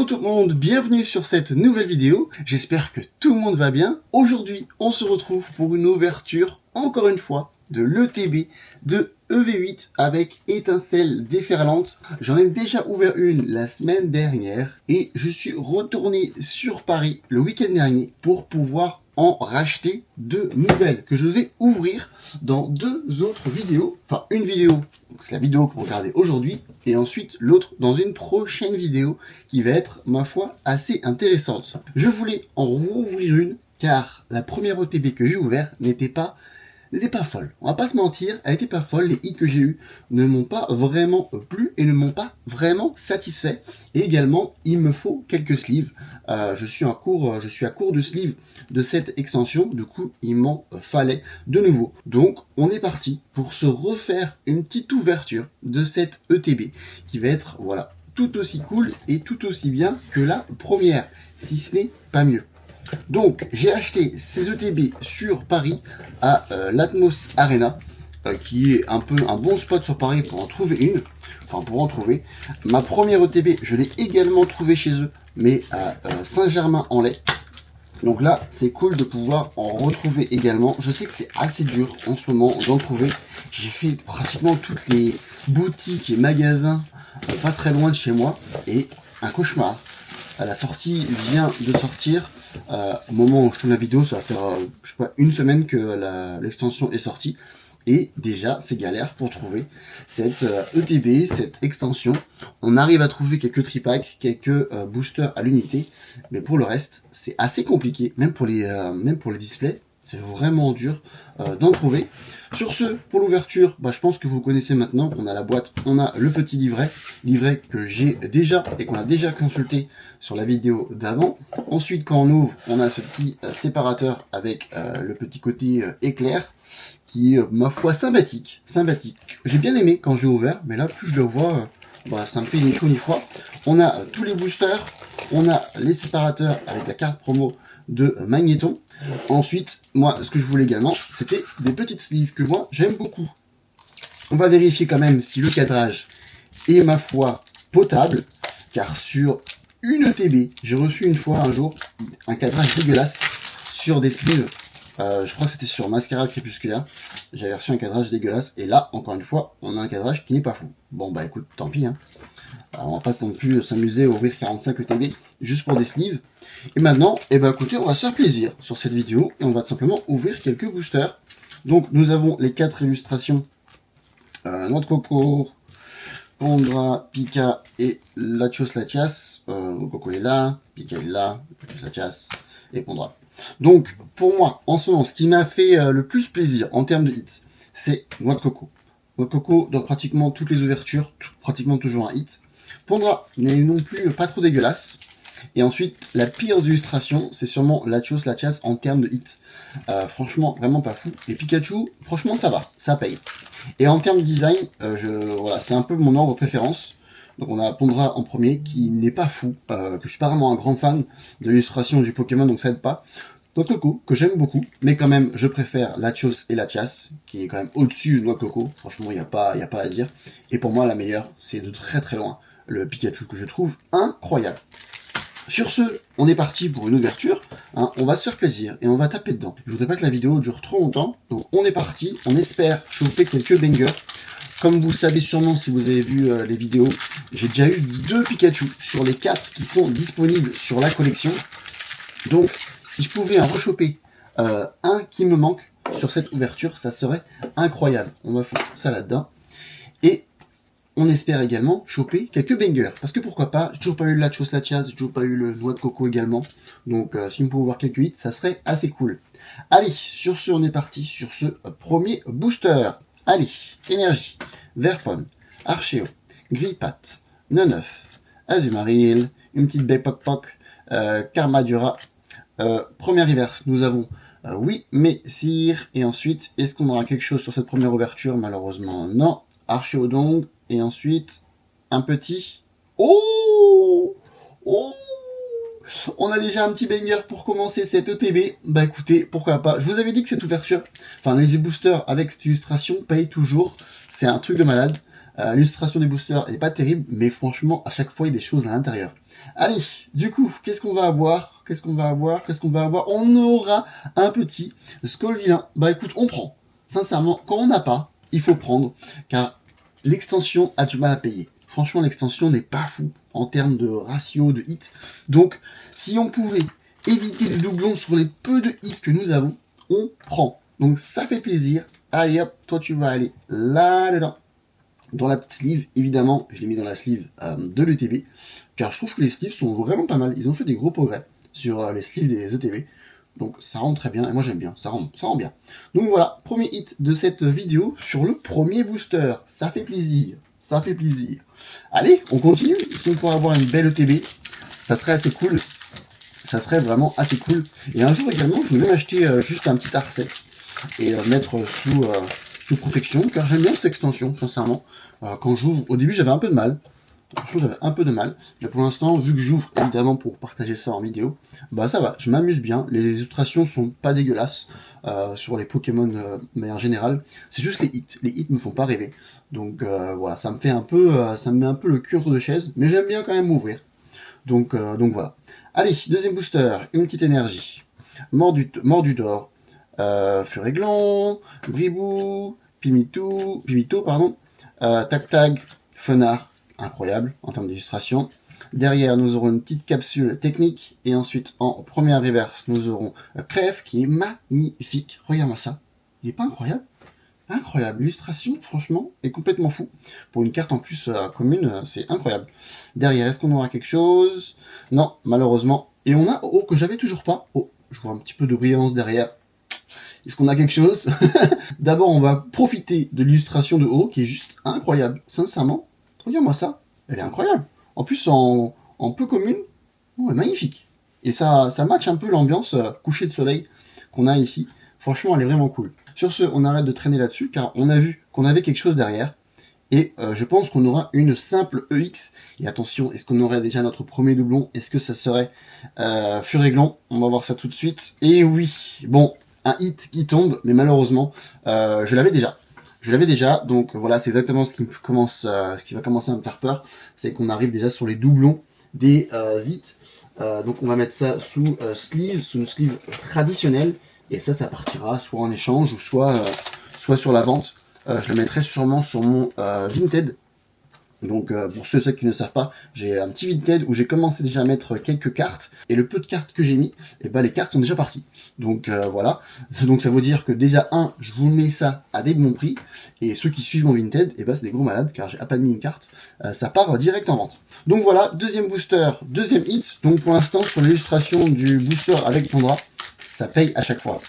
tout le monde, bienvenue sur cette nouvelle vidéo. J'espère que tout le monde va bien. Aujourd'hui, on se retrouve pour une ouverture, encore une fois, de l'ETB de EV8 avec étincelle déferlante. J'en ai déjà ouvert une la semaine dernière et je suis retourné sur Paris le week-end dernier pour pouvoir en racheter de nouvelles que je vais ouvrir dans deux autres vidéos. Enfin, une vidéo, c'est la vidéo que vous regardez aujourd'hui, et ensuite l'autre dans une prochaine vidéo qui va être, ma foi, assez intéressante. Je voulais en rouvrir une car la première ETB que j'ai ouverte n'était pas folle. On va pas se mentir, elle n'était pas folle. Les hits que j'ai eu ne m'ont pas vraiment plu et ne m'ont pas vraiment satisfait. Et également, il me faut quelques sleeves. Je suis à court de sleeves de cette extension. Du coup, il m'en fallait de nouveau. Donc, on est parti pour se refaire une petite ouverture de cette ETB qui va être, voilà, tout aussi cool et tout aussi bien que la première, si ce n'est pas mieux. Donc, j'ai acheté ces ETB sur Paris à l'Atmos Arena, qui est un peu un bon spot sur Paris pour en trouver une. Enfin, pour en trouver. Ma première ETB, je l'ai également trouvée chez eux, mais à Saint-Germain-en-Laye. Donc là, c'est cool de pouvoir en retrouver également. Je sais que c'est assez dur en ce moment d'en trouver. J'ai fait pratiquement toutes les boutiques et magasins pas très loin de chez moi. Et un cauchemar. La sortie vient de sortir. Au moment où je tourne la vidéo, ça va faire je sais pas, une semaine que l'extension est sortie. Et déjà, c'est galère pour trouver cette ETB, cette extension. On arrive à trouver quelques tripacks, quelques boosters à l'unité. Mais pour le reste, c'est assez compliqué. Même pour les displays, c'est vraiment dur d'en trouver. Sur ce, pour l'ouverture, je pense que vous connaissez maintenant. On a la boîte, on a le petit livret que j'ai déjà et qu'on a déjà consulté sur la vidéo d'avant. Ensuite, quand on ouvre, on a ce petit séparateur avec le petit côté éclair qui est, ma foi, sympathique. J'ai bien aimé quand j'ai ouvert, mais là, plus je le vois, ça me fait ni chaud ni froid. On a tous les boosters, on a les séparateurs avec la carte promo de Magnéton. Ensuite, moi, ce que je voulais également, c'était des petites sleeves que moi, j'aime beaucoup. On va vérifier quand même si le cadrage est, ma foi, potable, car sur une ETB, j'ai reçu une fois, un jour, un cadrage dégueulasse sur des sleeves. Je crois que c'était sur Mascarade Crépusculaire. J'avais reçu un cadrage dégueulasse. Et là, encore une fois, on a un cadrage qui n'est pas fou. Bon, écoute, tant pis. Alors, on va pas non plus s'amuser à ouvrir 45 ETB juste pour des sleeves. Et maintenant, écoutez, on va se faire plaisir sur cette vidéo. Et on va tout simplement ouvrir quelques boosters. Donc, nous avons les 4 illustrations. Noix de coco, Pondra, Pika et Latios Latias. Coco est là, Pika est là, Latios Latias et Pondra. Donc, pour moi, en ce moment, ce qui m'a fait le plus plaisir en termes de hits, c'est Noix de coco. Noix de coco, dans pratiquement toutes les ouvertures, pratiquement toujours un hit. Pondra n'est non plus pas trop dégueulasse. Et ensuite, la pire illustration, c'est sûrement Latios Latias en termes de hits. Franchement, vraiment pas fou. Et Pikachu, franchement, ça va, ça paye. Et en termes de design, voilà, c'est un peu mon ordre de préférence. Donc on a Pondra en premier, qui n'est pas fou, que je suis pas vraiment un grand fan de l'illustration du Pokémon, donc ça aide pas. Noix de coco, que j'aime beaucoup, mais quand même, je préfère Latios et Latias, qui est quand même au-dessus de Noix de coco. Franchement, il n'y a pas à dire. Et pour moi, la meilleure, c'est de très très loin le Pikachu, que je trouve incroyable. Sur ce, on est parti pour une ouverture. On va se faire plaisir et on va taper dedans. Je voudrais pas que la vidéo dure trop longtemps, donc on est parti. On espère choper quelques bangers. Comme vous le savez sûrement si vous avez vu les vidéos, j'ai déjà eu 2 Pikachu sur les 4 qui sont disponibles sur la collection. Donc, si je pouvais en rechoper un qui me manque sur cette ouverture, ça serait incroyable. On va foutre ça là-dedans. Et on espère également choper quelques bangers. Parce que pourquoi pas, j'ai toujours pas eu le Latios Latias, j'ai toujours pas eu le Noix de coco également. Donc, si on pouvait voir quelques hits, ça serait assez cool. Allez, sur ce, on est parti sur ce premier booster. Allez, Énergie, Verpon, Archeo, Gripat, Neneuf, Azumarill, une petite Bepok-Pok, Karmadura. Première reverse, nous avons oui, mais Sire. Et ensuite, est-ce qu'on aura quelque chose sur cette première ouverture? Malheureusement, non. Archeodong. Et ensuite, un petit... Oh! Oh! On a déjà un petit banger pour commencer cette ETB. Écoutez, pourquoi pas. Je vous avais dit que cette ouverture, enfin les boosters avec cette illustration payent toujours. C'est un truc de malade. L'illustration des boosters n'est pas terrible, mais franchement, à chaque fois, il y a des choses à l'intérieur. Allez, du coup, qu'est-ce qu'on va avoir? On aura un petit Skull vilain. Bah écoute, on prend. Sincèrement, quand on n'a pas, il faut prendre, car l'extension a du mal à payer. Franchement, l'extension n'est pas fou en termes de ratio, de hits. Donc, si on pouvait éviter les doublons sur les peu de hits que nous avons, on prend. Donc, ça fait plaisir. Allez hop, toi tu vas aller là-dedans. Dans la petite sleeve, évidemment, je l'ai mis dans la sleeve de l'ETB, car je trouve que les sleeves sont vraiment pas mal. Ils ont fait des gros progrès sur les sleeves des ETB. Donc ça rentre très bien, et moi j'aime bien, ça rend bien. Donc voilà, premier hit de cette vidéo sur le premier booster. Ça fait plaisir, ça fait plaisir. Allez, on continue, si on pourrait avoir une belle ETB, ça serait assez cool. Ça serait vraiment assez cool. Et un jour également, je vais même acheter juste un petit R7 et mettre sous protection, car j'aime bien cette extension, sincèrement. Quand j'ouvre, au début j'avais un peu de mal. J'avais un peu de mal, mais pour l'instant, vu que j'ouvre évidemment pour partager ça en vidéo, bah ça va, je m'amuse bien. Les illustrations sont pas dégueulasses sur les Pokémon de manière générale. C'est juste les hits. Les hits me font pas rêver. Donc voilà, ça me fait un peu, ça me met un peu le cul entre deux chaises, mais j'aime bien quand même ouvrir. Donc voilà. Allez, deuxième booster, une petite énergie. Mordudor, Furiglan, Bribou, Pimito, pardon, Tac Tag, Fenard. Incroyable en termes d'illustration. Derrière, nous aurons une petite capsule technique. Et ensuite, en première reverse, nous aurons Crève qui est magnifique. Regarde-moi ça. Il est pas incroyable? Incroyable. L'illustration, franchement, est complètement fou. Pour une carte en plus commune, c'est incroyable. Derrière, est-ce qu'on aura quelque chose? Non, malheureusement. Et on a que j'avais toujours pas. Oh, je vois un petit peu de brillance derrière. Est-ce qu'on a quelque chose? D'abord, on va profiter de l'illustration de haut qui est juste incroyable. Sincèrement. Regarde-moi ça, elle est incroyable. En plus, en peu commune, oh, magnifique. Et ça match un peu l'ambiance coucher de soleil qu'on a ici. Franchement, elle est vraiment cool. Sur ce, on arrête de traîner là-dessus, car on a vu qu'on avait quelque chose derrière. Et je pense qu'on aura une simple EX. Et attention, est-ce qu'on aurait déjà notre premier doublon? Est-ce que ça serait Furiglan? On va voir ça tout de suite. Et oui, bon, un hit qui tombe, mais malheureusement, je l'avais déjà. Donc voilà, c'est exactement ce qui va commencer à me faire peur, c'est qu'on arrive déjà sur les doublons des hits. Donc on va mettre ça sous une sleeve traditionnelle, et ça partira soit en échange ou soit sur la vente. Je le mettrai sûrement sur mon Vinted. Donc pour ceux qui ne savent pas, j'ai un petit Vinted où j'ai commencé déjà à mettre quelques cartes, et le peu de cartes que j'ai mis, et ben les cartes sont déjà parties. Donc voilà, donc ça veut dire que déjà je vous mets ça à des bons prix, et ceux qui suivent mon Vinted, et ben c'est des gros malades, car j'ai à peine mis une carte, ça part direct en vente. Donc voilà, deuxième booster, deuxième hit. Donc pour l'instant sur l'illustration du booster avec Tondra, ça paye à chaque fois.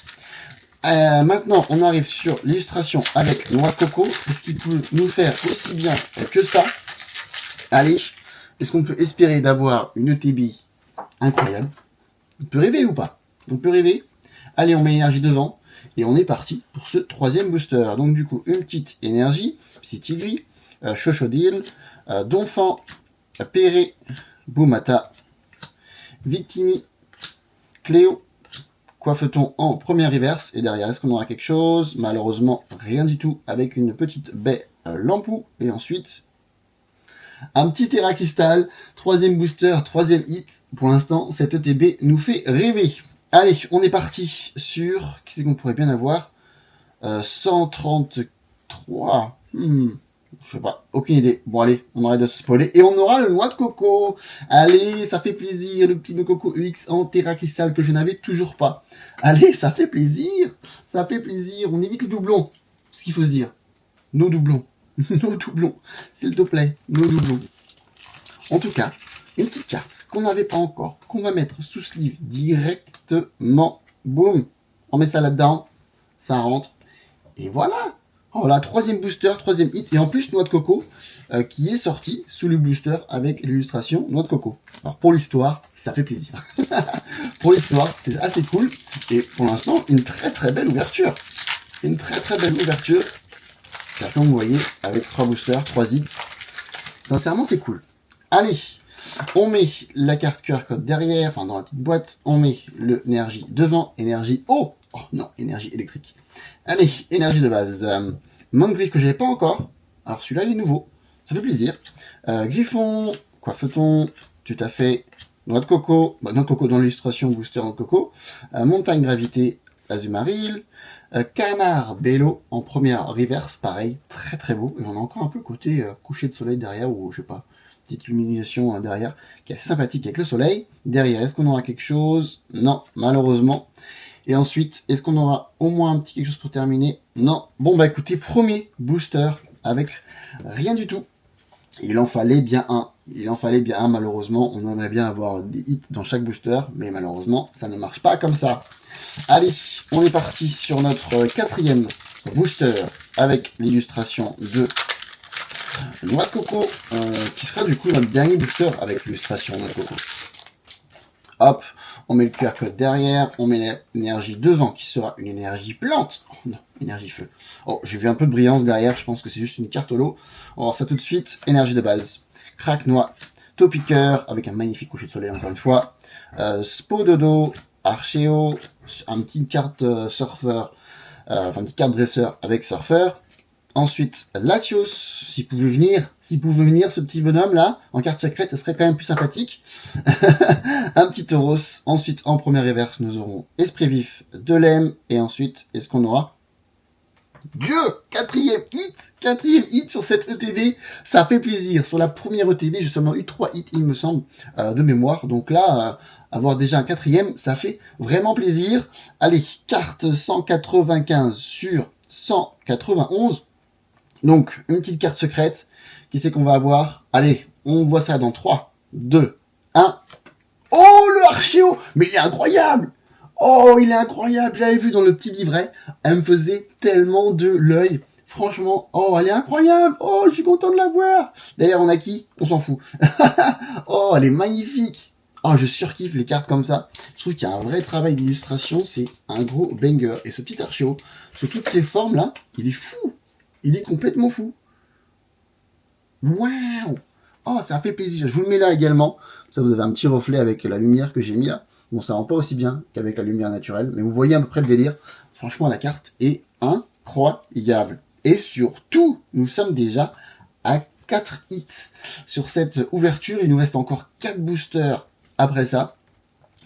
Maintenant, on arrive sur l'illustration avec Noix de Coco. Est-ce qu'il peut nous faire aussi bien que ça? Allez, est-ce qu'on peut espérer d'avoir une ETB incroyable? On peut rêver ou pas? On peut rêver. Allez, on met l'énergie devant. Et on est parti pour ce troisième booster. Donc du coup, une petite énergie, Psy-Tigui, Chochodil, Donphan, Perret, Boumata, Victini, Cléo, Coiffeton en première reverse. Et derrière, est-ce qu'on aura quelque chose? Malheureusement, rien du tout, avec une petite baie Lampou. Et ensuite, un petit Terra Cristal. Troisième booster, troisième hit. Pour l'instant, cette ETB nous fait rêver. Allez, on est parti sur... Qu'est-ce qu'on pourrait bien avoir? 133. Je sais pas, aucune idée. Bon allez, on arrête de se spoiler. Et on aura le Noix de Coco. Allez, ça fait plaisir. Le petit Noix de Coco UX en Terra Cristal que je n'avais toujours pas. Allez, ça fait plaisir. Ça fait plaisir. On évite le doublon. Ce qu'il faut se dire. Nos doublons. Nos doublons. S'il te plaît, nos doublons. En tout cas, une petite carte qu'on n'avait pas encore, qu'on va mettre sous sleeve directement. Boum. On met ça là-dedans. Ça rentre. Et voilà. Voilà, troisième booster, troisième hit, et en plus Noix de Coco qui est sorti sous le booster avec l'illustration Noix de Coco. Alors pour l'histoire, ça fait plaisir. Pour l'histoire, c'est assez cool, et pour l'instant, une très très belle ouverture. Une très très belle ouverture, car comme vous voyez, avec 3 boosters, 3 hits, sincèrement c'est cool. Allez, on met la carte QR code derrière, enfin dans la petite boîte, on met l'énergie devant, énergie haut. Oh non, énergie électrique. Allez, énergie de base. Mangriff que j'avais pas encore. Alors celui-là il est nouveau. ça fait plaisir. Griffon, Coiffeton, tout à fait. Noix de coco, noix de coco dans l'illustration, booster noix de coco. Montagne gravité, Azumaril. Canard Bello en première reverse, pareil, très très beau. Et on a encore un peu côté coucher de soleil derrière, ou je sais pas, petite illumination derrière, qui est assez sympathique avec le soleil. Derrière, est-ce qu'on aura quelque chose? Non, malheureusement. Et ensuite, est-ce qu'on aura au moins un petit quelque chose pour terminer? Non. Bon bah écoutez, premier booster avec rien du tout. Il en fallait bien un. Malheureusement. On aimerait bien avoir des hits dans chaque booster, mais malheureusement, ça ne marche pas comme ça. Allez, on est parti sur notre quatrième booster avec l'illustration de Noix de Coco, qui sera du coup notre dernier booster avec l'illustration Noix de Coco. Hop, on met le QR code derrière, on met l'énergie devant qui sera une énergie plante. Oh non, énergie feu. Oh, j'ai vu un peu de brillance derrière, je pense que c'est juste une carte holo. On va voir ça tout de suite. Énergie de base. Crack noix, Topiqueur avec un magnifique coucher de soleil encore une fois. Spododo, Archeo, un petit carte surfeur, enfin une petite carte dresseur avec surfeur. Ensuite, Latios, s'il pouvait venir ce petit bonhomme là, en carte secrète, ce serait quand même plus sympathique. Un petit Tauros. Ensuite, en première reverse, nous aurons Esprit Vif, Delem, et ensuite, est-ce qu'on aura Dieu, quatrième hit sur cette ETB, ça fait plaisir. Sur la première ETB, j'ai seulement eu 3 hits, il me semble, de mémoire. Donc là, avoir déjà un quatrième, ça fait vraiment plaisir. Allez, carte 195 sur 191. Donc, une petite carte secrète. Qui c'est qu'on va avoir? Allez, on voit ça dans 3, 2, 1. Oh, le Archeo! Mais il est incroyable! Oh, il est incroyable! J'avais vu dans le petit livret. Elle me faisait tellement de l'œil. Franchement, oh, elle est incroyable! Oh, je suis content de la voir! D'ailleurs, on a qui? On s'en fout. Oh, elle est magnifique! Oh, je surkiffe les cartes comme ça. Je trouve qu'il y a un vrai travail d'illustration. C'est un gros banger. Et ce petit Archeo, sous toutes ces formes-là, il est fou! Il est complètement fou. Waouh! Oh, ça fait plaisir. Je vous le mets là également. Ça, vous avez un petit reflet avec la lumière que j'ai mis là. Bon, ça rend pas aussi bien qu'avec la lumière naturelle, mais vous voyez à peu près le délire. Franchement, la carte est incroyable. Et surtout, nous sommes déjà à 4 hits. Sur cette ouverture, il nous reste encore 4 boosters après ça.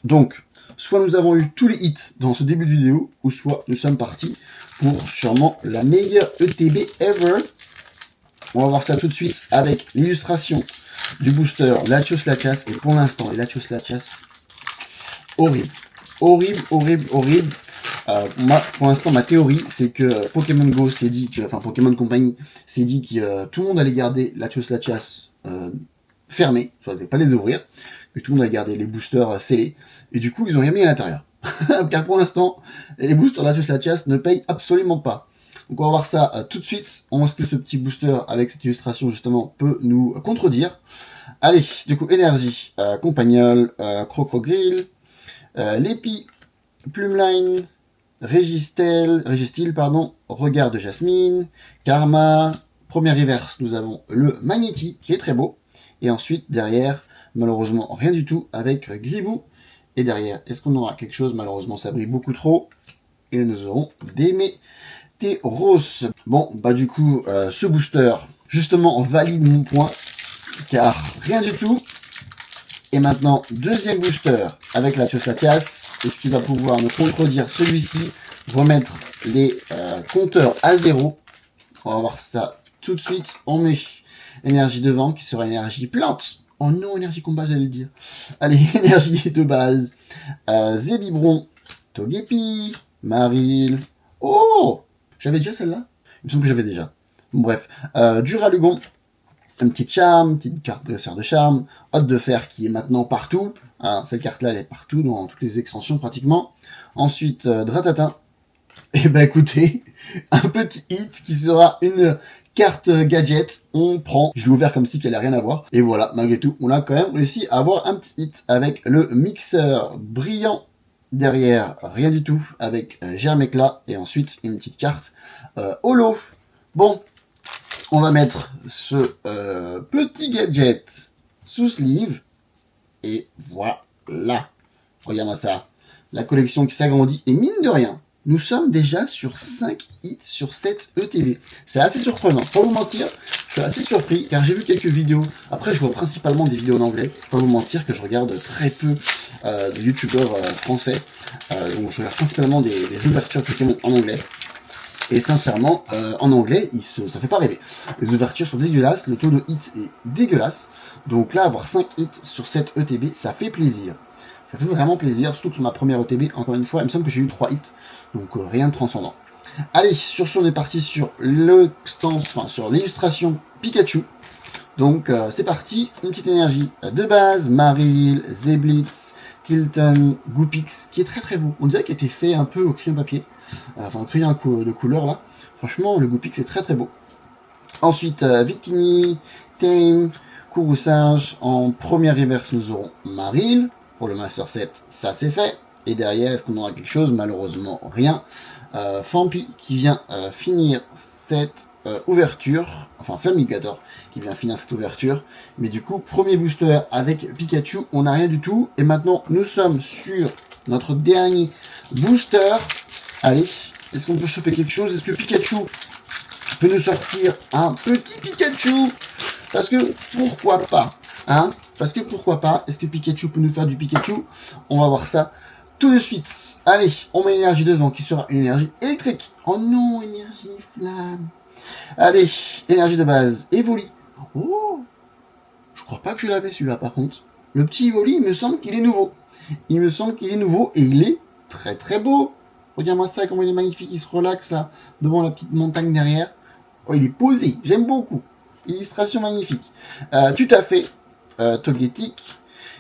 Donc, soit nous avons eu tous les hits dans ce début de vidéo, ou soit nous sommes partis pour sûrement la meilleure ETB ever. On va voir ça tout de suite avec l'illustration du booster Latios Latias. Et pour l'instant, les Latios Latias, horrible. Moi, pour l'instant, ma théorie, c'est que Pokémon Go s'est dit que, enfin Pokémon Company s'est dit que tout le monde allait garder Latios Latias fermés, soit pas les ouvrir, que tout le monde allait garder les boosters scellés, et du coup, ils ont rien mis à l'intérieur. Car pour l'instant, les boosters Latios Latias ne payent absolument pas. Donc on va voir ça tout de suite. On voit que ce petit booster avec cette illustration justement peut nous contredire. Allez, du coup, énergie, Compagnol, Crocogrill, Lépi, Plumeline, Régistil, Regard de Jasmine, Karma, première reverse, nous avons le Magnéti qui est très beau. Et ensuite, derrière, malheureusement, rien du tout avec Gribou. Et derrière, est-ce qu'on aura quelque chose? Malheureusement, ça brille beaucoup trop. Et nous aurons des Météros. Bon, bah du coup, ce booster, justement, valide mon point. Car rien du tout. Et maintenant, deuxième booster avec la Latios Latias. Est-ce qu'il va pouvoir me contredire celui-ci? Remettre les compteurs à 0. On va voir ça tout de suite. On met énergie de vent qui sera énergie plante. Oh non, énergie combat, j'allais le dire. Allez, énergie de base. Zébibron, Togepi, Maril. Oh! J'avais déjà celle-là? Il me semble que j'avais déjà. Bon, bref. Duralugon. Un petit charme, une petite carte dresseur de charme. Hôte de fer qui est maintenant partout. Hein, cette carte-là, elle est partout dans toutes les extensions pratiquement. Ensuite, Dratatin. Et ben écoutez, un petit hit qui sera une carte gadget. On prend. Je l'ai ouvert comme si qu'elle n'avait rien à voir. Et voilà, malgré tout, on a quand même réussi à avoir un petit hit avec le mixeur brillant. Derrière, rien du tout avec Germecla. Et ensuite, une petite carte holo. Bon, on va mettre ce petit gadget sous sleeve. Et voilà. Regarde-moi ça. La collection qui s'agrandit. Et mine de rien, nous sommes déjà sur 5 hits sur cette ETB. C'est assez surprenant. Pour vous mentir, Je suis assez surpris car j'ai vu quelques vidéos. Après, je vois principalement des vidéos en anglais. Je vais pas vous mentir que je regarde très peu de youtubeurs français. Donc, je regarde principalement des ouvertures Pokémon en anglais. Et sincèrement, en anglais, ça fait pas rêver. Les ouvertures sont dégueulasses, le taux de hit est dégueulasse. Donc là, avoir 5 hits sur cette ETB, ça fait plaisir. Ça fait vraiment plaisir, surtout que sur ma première ETB, encore une fois, il me semble que j'ai eu 3 hits. Donc rien de transcendant. Allez, sur ce, on est parti sur sur l'illustration Pikachu. Donc c'est parti, une petite énergie de base, Marill, Zeblitz, Tilton, Goopix, qui est très très beau. On dirait qu'il a été fait un peu au crayon papier, enfin au crayon de couleur là. Franchement, le Goopix est très très beau. Ensuite, Victini, Tame, Courroucage. En première reverse, nous aurons Marill. Pour le Master Set, ça c'est fait. Et derrière, est-ce qu'on aura quelque chose? Malheureusement, rien. Fampi qui vient finir cette ouverture, enfin Flammigator qui vient finir cette ouverture, mais du coup premier booster avec Pikachu, on n'a rien du tout, et maintenant nous sommes sur notre dernier booster. Allez, est-ce qu'on peut choper quelque chose? Est-ce que Pikachu peut nous sortir un petit Pikachu? Parce que pourquoi pas, hein? Parce que pourquoi pas? Est-ce que Pikachu peut nous faire du Pikachu? On va voir ça tout de suite. Allez, on met l'énergie devant qui sera une énergie électrique. Oh non, énergie flamme. Allez, énergie de base, Evoli. Oh, je crois pas que je l'avais celui-là par contre. Le petit Evoli, il me semble qu'il est nouveau. Il me semble qu'il est nouveau et il est très très beau. Regarde-moi ça, comment il est magnifique, il se relaxe là, devant la petite montagne derrière. Oh, il est posé, j'aime beaucoup. Illustration magnifique. Tout à fait. Togetic,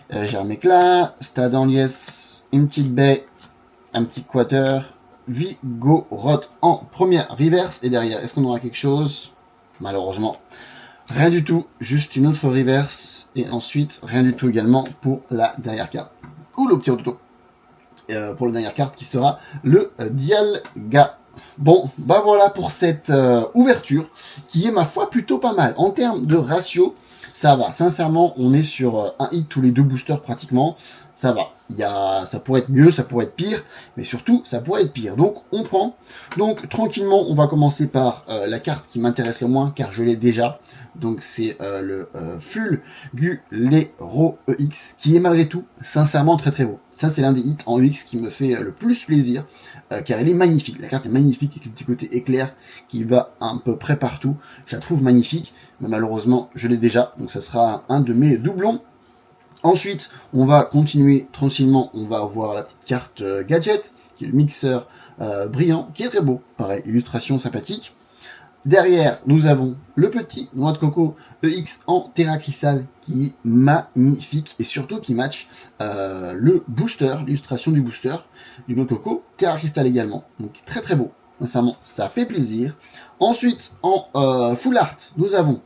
Germecla, Stadonlies, une petite baie, un petit quater, Vigoroth en première reverse. Et derrière, est-ce qu'on aura quelque chose? Malheureusement, rien du tout. Juste une autre reverse. Et ensuite, rien du tout également pour la dernière carte. Ou le petit auto. Pour la dernière carte qui sera le Dialga. Bon, bah voilà pour cette ouverture qui est ma foi plutôt pas mal. En termes de ratio, ça va. Sincèrement, on est sur un hit tous les 2 boosters pratiquement. Ça va. Ça pourrait être mieux, ça pourrait être pire, mais surtout, ça pourrait être pire. Donc, on prend. Donc, tranquillement, on va commencer par la carte qui m'intéresse le moins, car je l'ai déjà. Donc, c'est le Fulgulero EX, qui est malgré tout, sincèrement, très très beau. Ça, c'est l'un des hits en EX qui me fait le plus plaisir, car elle est magnifique. La carte est magnifique, avec le petit côté éclair qui va à peu près partout. Je la trouve magnifique, mais malheureusement, je l'ai déjà. Donc, ça sera un de mes doublons. Ensuite, on va continuer tranquillement, on va avoir la petite carte gadget, qui est le mixeur brillant, qui est très beau, pareil, illustration sympathique. Derrière, nous avons le petit noix de coco EX en Terra Crystal, qui est magnifique, et surtout qui match le booster, l'illustration du booster, du noix de coco, Terra Crystal également, donc très très beau, sincèrement, ça fait plaisir. Ensuite, en full art, nous avons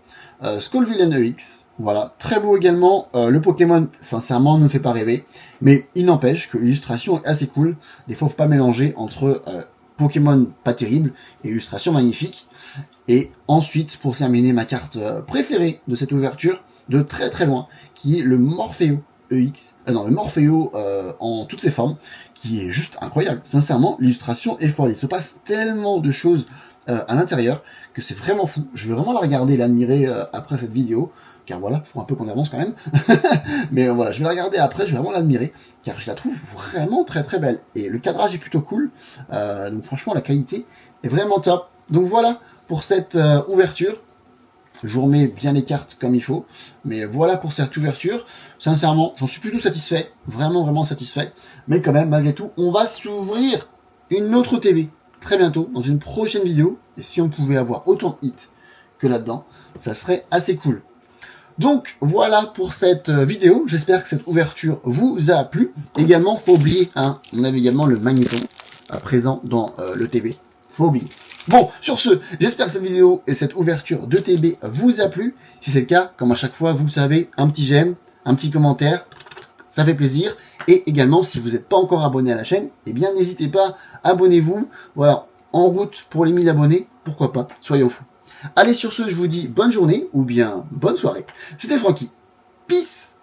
Skullvillain EX, voilà, très beau également. Le Pokémon, sincèrement, ne me fait pas rêver. Mais il n'empêche que l'illustration est assez cool. Des fois, il ne faut pas mélanger entre Pokémon pas terrible et illustration magnifique. Et ensuite, pour terminer, ma carte préférée de cette ouverture, de très très loin, qui est le Morpheo EX. Le Morpheo en toutes ses formes, qui est juste incroyable. Sincèrement, l'illustration est folle. Il se passe tellement de choses à l'intérieur que c'est vraiment fou. Je vais vraiment la regarder et l'admirer après cette vidéo. Car voilà, il faut un peu qu'on avance quand même. Mais voilà, je vais la regarder après, je vais vraiment l'admirer, car je la trouve vraiment très très belle. Et le cadrage est plutôt cool, donc franchement la qualité est vraiment top. Donc voilà pour cette ouverture. Je vous remets bien les cartes comme il faut. Mais voilà pour cette ouverture. Sincèrement, j'en suis plutôt satisfait. Vraiment, vraiment satisfait. Mais quand même, malgré tout, on va s'ouvrir une autre TV très bientôt, dans une prochaine vidéo. Et si on pouvait avoir autant de hits que là-dedans, ça serait assez cool. Donc voilà pour cette vidéo, j'espère que cette ouverture vous a plu. Également, faut oublier, hein, on avait également le magnéton présent dans le TB, faut oublier. Bon, sur ce, j'espère que cette vidéo et cette ouverture de TB vous a plu. Si c'est le cas, comme à chaque fois, vous le savez, un petit j'aime, un petit commentaire, ça fait plaisir. Et également, si vous n'êtes pas encore abonné à la chaîne, eh bien n'hésitez pas, abonnez-vous. Voilà, en route pour les 1000 abonnés, pourquoi pas, soyons fous. Allez, sur ce, je vous dis bonne journée ou bien bonne soirée. C'était Francky. Peace!